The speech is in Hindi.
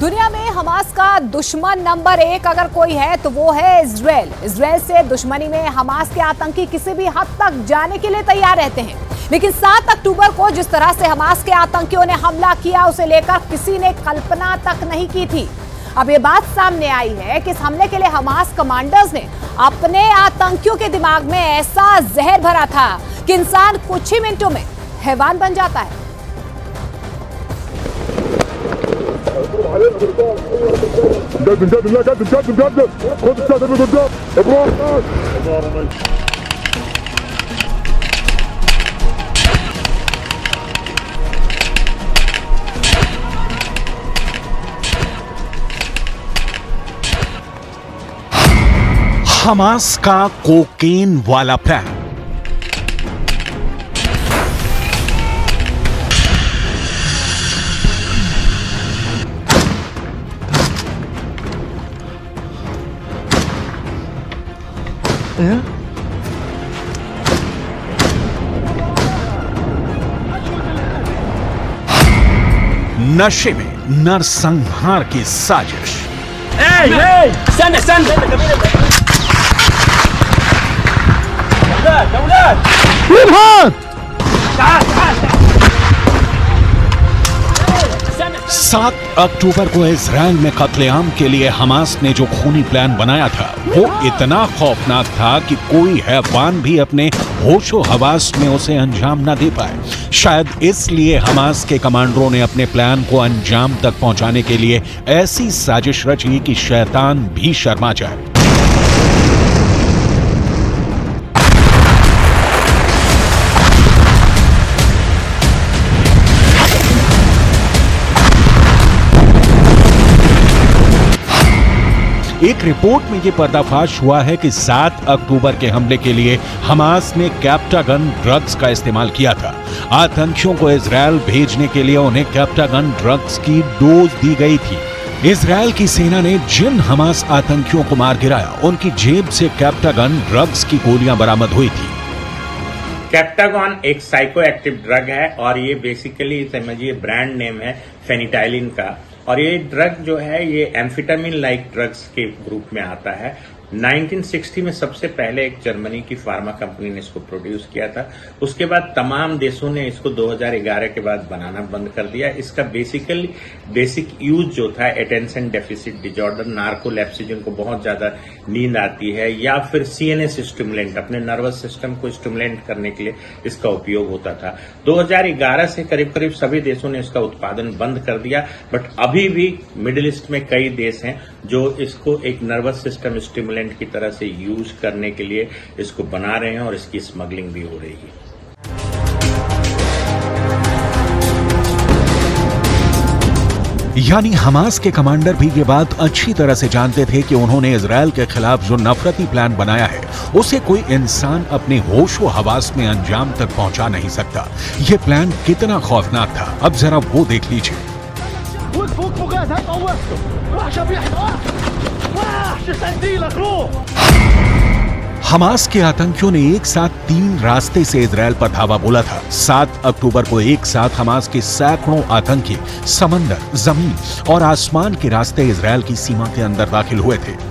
दुनिया में हमास का दुश्मन नंबर 1 अगर कोई है तो वो है इजराइल। इजराइल से दुश्मनी में हमास के आतंकी किसी भी हद तक जाने के लिए तैयार रहते हैं, लेकिन 7 अक्टूबर को जिस तरह से हमास के आतंकियों ने हमला किया उसे लेकर किसी ने कल्पना तक नहीं की थी। अब ये बात सामने आई है कि इस हमले के लिए हमास कमांडर्स ने अपने आतंकियों के दिमाग में ऐसा जहर भरा था कि इंसान कुछ ही मिनटों में हैवान बन जाता है। हमास का कोकेन वाला प्लान। नशे में नरसंहार की साजिश। सात अक्टूबर को इजराइल में कत्लेआम के लिए हमास ने जो खूनी प्लान बनाया था वो इतना खौफनाक था कि कोई हैवान भी अपने होशो हवास में उसे अंजाम न दे पाए। शायद इसलिए हमास के कमांडरों ने अपने प्लान को अंजाम तक पहुंचाने के लिए ऐसी साजिश रची कि शैतान भी शर्मा जाए। एक रिपोर्ट में यह पर्दाफाश हुआ है कि 7 अक्टूबर के हमले के लिए हमास ने कैप्टागन ड्रग्स का इस्तेमाल किया था। आतंकियों को इजराइल भेजने के लिए उन्हें कैप्टागन ड्रग्स की डोज दी गई थी। इजराइल की सेना ने जिन हमास आतंकियों को मार गिराया उनकी जेब से कैप्टागन ड्रग्स की गोलियां बरामद हुई थी। कैप्टागॉन एक साइको एक्टिव ड्रग है और ये बेसिकली समझिए ब्रांड नेम है फेनिटाइलिन का, और ये ड्रग जो है ये एम्फेटामिन लाइक ड्रग्स के ग्रुप में आता है। 1960 में सबसे पहले एक जर्मनी की फार्मा कंपनी ने इसको प्रोड्यूस किया था। उसके बाद तमाम देशों ने इसको 2011 के बाद बनाना बंद कर दिया। इसका बेसिक यूज जो था अटेंशन डेफिसिट डिजॉर्डर, नार्कोलेप्सी जिनको बहुत ज्यादा नींद आती है, या फिर सीएनएस स्टिमुलेंट अपने नर्वस सिस्टम को स्टिमुलेंट करने के लिए इसका उपयोग होता था। 2011 से करीब करीब सभी देशों ने इसका उत्पादन बंद कर दिया, बट अभी भी मिडिल ईस्ट में कई देश हैं जो इसको एक नर्वस सिस्टम स्टिमुलेंट की तरह से यूज करने के लिए इसको बना रहे हैं और इसकी स्मगलिंग भी हो रही है। यानी हमास के कमांडर भी ये बात अच्छी तरह से जानते थे कि उन्होंने इजराइल के खिलाफ जो नफरती प्लान बनाया है उसे कोई इंसान अपने होशो हवास में अंजाम तक पहुंचा नहीं सकता। ये प्लान कितना खौफनाक था अब जरा वो देख लीजिए। हमास के आतंकियों ने एक साथ 3 रास्ते से इजराइल पर धावा बोला था। 7 अक्टूबर को एक साथ हमास के सैकड़ों आतंकी समंदर, जमीन और आसमान के रास्ते इजराइल की सीमा के अंदर दाखिल हुए थे।